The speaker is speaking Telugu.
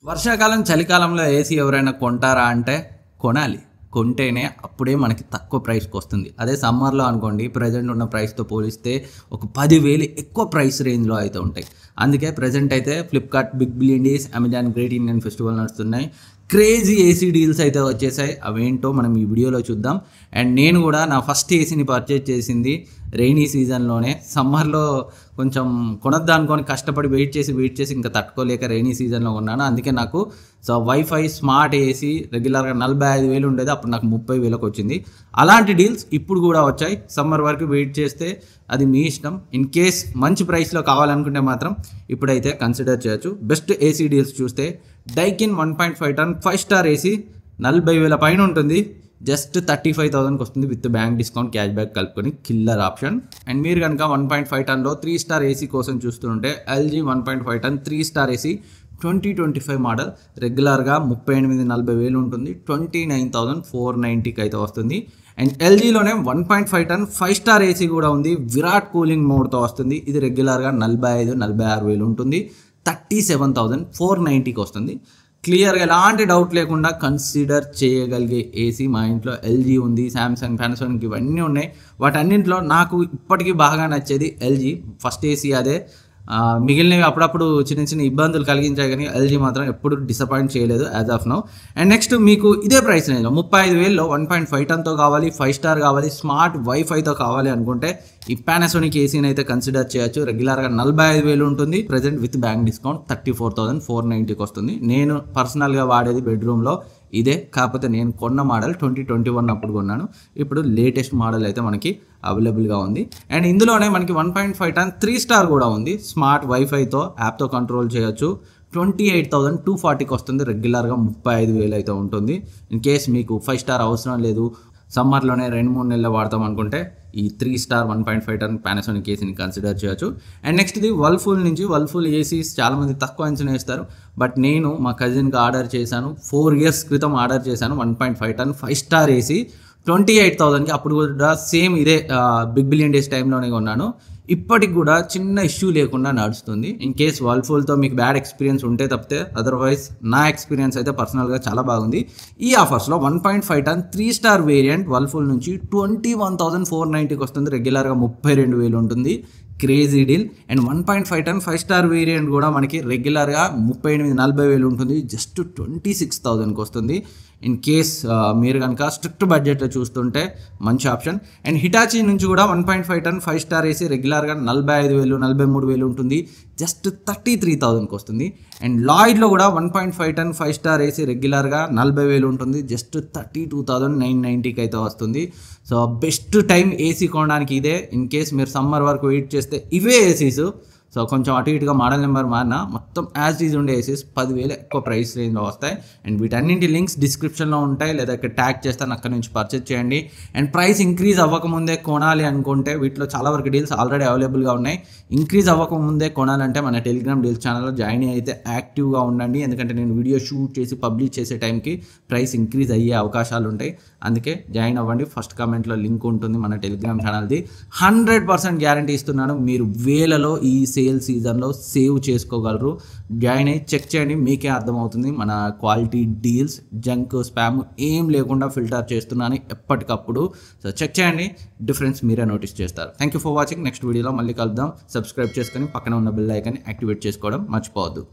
వర్షాకాలం చలికాలంలో ఏసీ ఎవరైనా కొంటారా అంటే కొనాలి. కొంటేనే అప్పుడే మనకి తక్కువ ప్రైస్కి వస్తుంది. అదే సమ్మర్లో అనుకోండి, ప్రజెంట్ ఉన్న ప్రైస్తో పోలిస్తే ఒక 10,000 ఎక్కువ ప్రైస్ రేంజ్లో అయితే ఉంటాయి. అందుకే ప్రజెంట్ అయితే Flipkart big billion days, Amazon great Indian festival నడుస్తున్నాయి. క్రేజీ ఏసీ డీల్స్ అయితే వచ్చేసాయి. అవేంటో మనం ఈ వీడియోలో చూద్దాం. అండ్ నేను కూడా నా ఫస్ట్ ఏసీని పర్చేజ్ చేసింది రెయినీ సీజన్లోనే. సమ్మర్లో కొంచెం కొనొద్దా అనుకొని కష్టపడి వెయిట్ చేసి ఇంకా తట్టుకోలేక రెయినీ సీజన్లో కొన్నాను. అందుకే నాకు వైఫై స్మార్ట్ ఏసీ రెగ్యులర్గా 45,000 ఉండేది, అప్పుడు నాకు 30,000కి వచ్చింది. అలాంటి డీల్స్ ఇప్పుడు కూడా వచ్చాయి. సమ్మర్ వరకు వెయిట్ చేస్తే అది మీ ఇష్టం. ఇన్ కేస్ మంచి ప్రైస్లో కావాలనుకుంటే మాత్రం ఇప్పుడైతే కన్సిడర్ చేయొచ్చు. బెస్ట్ ఏసీ డీల్స్ చూస్తే డైకిన్ 1.5 టన్ 5 స్టార్ ఏసీ 40,000 పైన ఉంటుంది. జస్ట్ 35,000కి వస్తుంది with bank discount, cash back కలుపుకొని. Killer option. అండ్ మీరు కనుక 1.5 టన్లో 3 స్టార్ ఏసీ కోసం చూస్తుంటే LG 1.5 ton 3 star AC 2025 model రెగ్యులర్గా 38,40,000 ఉంటుంది. 29,490కి అయితే వస్తుంది. అండ్ ఎల్జీలోనే 1.5 టన్ 5 స్టార్ ఏసీ కూడా ఉంది, విరాట్ కూలింగ్ మోడ్తో వస్తుంది. ఇది రెగ్యులర్గా 45,46,000 ఉంటుంది. 37,490కి వస్తుంది. క్లియర్గా ఎలాంటి డౌట్ లేకుండా కన్సిడర్ చేయగలిగే ఏసీ మా ఇంట్లో ఎల్జీ ఉంది. శాంసంగ్, పానాసోనిక్ ఇవన్నీ ఉన్నాయి. వాటన్నింటిలో నాకు ఇప్పటికీ బాగా నచ్చేది ఎల్జీ. ఫస్ట్ ఏసీ అదే. మిగిలినవి అప్పుడప్పుడు చిన్న ఇబ్బందులు కలిగించాయి, కానీ ఎల్జీ మాత్రం ఎప్పుడు డిసప్పాయింట్ చేయలేదు as of now. And next మీకు ఇదే ప్రైస్ రేంజ్లో 35,000లో 1.5 టన్తో కావాలి, 5 స్టార్ కావాలి, స్మార్ట్ వైఫైతో కావాలి అనుకుంటే ఈ పానాసోనిక్ ఏసీని అయితే కన్సిడర్ చేయొచ్చు. రెగ్యులర్గా 45,000 ఉంటుంది. ప్రజెంట్ విత్ బ్యాంక్ డిస్కౌంట్ 34,490కి వస్తుంది. నేను పర్సనల్గా వాడేది బెడ్రూమ్లో ఇదే. కాకపోతే నేను కొన్న మోడల్ 2021 అప్పుడు కొన్నాను. ఇప్పుడు లేటెస్ట్ మోడల్ అయితే మనకి అవైలబుల్గా ఉంది. అండ్ ఇందులోనే మనకి 1.5 టన్ 3 స్టార్ కూడా ఉంది. స్మార్ట్ వైఫైతో యాప్తో కంట్రోల్ చేయొచ్చు. 28,240కి వస్తుంది. రెగ్యులర్గా 35,000 అయితే ఉంటుంది. ఇన్ కేస్ మీకు 5 స్టార్ అవసరం లేదు, సమ్మర్లోనే 2-3 నెలలు వాడతాం అనుకుంటే ఈ 3 స్టార్ 1.5 టన్ పానాసోనిక్ ఏసీని కన్సిడర్ చేయొచ్చు. అండ్ నెక్స్ట్ ఇది వర్ల్పూల్ నుంచి. వర్ల్పూల్ ఏసీస్ చాలామంది తక్కువ అంచనా వేస్తారు, బట్ నేను మా కజిన్కి ఆర్డర్ చేశాను. 4 years క్రితం ఆర్డర్ చేశాను 1.5 టన్ 5 స్టార్ ఏసీ 28,000కి. అప్పుడు కూడా సేమ్ ఇదే బిగ్ బిలియన్ డేస్ టైంలోనే కొన్నాను. ఇప్పటికి కూడా చిన్న ఇష్యూ లేకుండా నడుస్తుంది. ఇన్ కేస్ వర్ల్పూల్తో మీకు బ్యాడ్ ఎక్స్పీరియన్స్ ఉంటే తప్పితే, అదర్వైజ్ నా ఎక్స్పీరియన్స్ అయితే పర్సనల్గా చాలా బాగుంది. ఈ ఆఫర్స్లో 1.5 టన్ 3 స్టార్ వేరియంట్ వర్ల్పూల్ నుంచి 21,490కి వస్తుంది. రెగ్యులర్గా 32,000 ఉంటుంది. Crazy deal. And 1.5 ton 5 star variant కూడా మనకి రెగ్యులర్గా 38,40,000 ఉంటుంది. జస్ట్ 26,000కి వస్తుంది. ఇన్ కేస్ మీరు కనుక స్ట్రిక్ట్ బడ్జెట్లో చూస్తుంటే మంచి ఆప్షన్. అండ్ హిటాచీ నుంచి కూడా 1.5 టన్ 5 స్టార్ ఏసీ రెగ్యులర్గా 45,000, 43,000 ఉంటుంది. జస్ట్ 33,000కి వస్తుంది. అండ్ లాయిడ్లో కూడా 1.5 టన్ 5 స్టార్ ఏసీ రెగ్యులర్గా 40,000 ఉంటుంది. జస్ట్ 32,990కి అయితే వస్తుంది. సో బెస్ట్ టైం ఏసీ కొనడానికి ఇదే. ఇన్ కేస్ మీరు సమ్మర్ వరకు వెయిట్ చేస్తే ఇవే ఏసీస్. సో కొంచెం అటు ఇటుగా మోడల్ నెంబర్ మారినా మొత్తం యాజ్ ఈజ్ ఉండే ఏసీస్ 10,000 ఎక్కువ ప్రైస్ రేంజ్లో వస్తాయి. అండ్ వీటన్నింటి లింక్స్ డిస్క్రిప్షన్లో ఉంటాయి, లేదా ఇక్కడ ట్యాగ్ చేస్తాను, అక్కడ నుంచి పర్చేజ్ చేయండి. అండ్ ప్రైస్ ఇంక్రీజ్ అవ్వకముందే కొనాలి అనుకుంటే వీటిలో చాలా వరకు డీల్స్ ఆల్రెడీ అవైలబుల్గా ఉన్నాయి. ఇంక్రీజ్ అవ్వకముందే కొనాలంటే మన టెలిగ్రామ్ డీల్స్ ఛానల్లో జాయిన్ అయితే యాక్టివ్గా ఉండండి. ఎందుకంటే నేను వీడియో షూట్ చేసి పబ్లిష్ చేసే టైంకి ప్రైస్ ఇంక్రీజ్ అయ్యే అవకాశాలు ఉంటాయి. అందుకే జాయిన్ అవ్వండి. ఫస్ట్ కామెంట్లో లింక్ ఉంటుంది మన టెలిగ్రామ్ ఛానల్ది. 100% గ్యారంటీ ఇస్తున్నాను, మీరు వేలలో ఈ సేల్ సీజన్లో సేవ్ చేసుకోగలరు. జాయిన్ అయ్యి చెక్ చేయండి, మీకే అర్థమవుతుంది. మన క్వాలిటీ డీల్స్, జంక్, స్పామ్ ఏం లేకుండా ఫిల్టర్ చేస్తున్నాను ఎప్పటికప్పుడు. సో చెక్ చేయండి, డిఫరెన్స్ మీరే నోటీస్ చేస్తారు. Thank you for watching. Next వీడియోలో మళ్ళీ కలుద్దాం. సబ్స్క్రైబ్ చేసుకొని పక్కన ఉన్న బెల్ ఐకాన్ని యాక్టివేట్ చేసుకోవడం మర్చిపోవద్దు.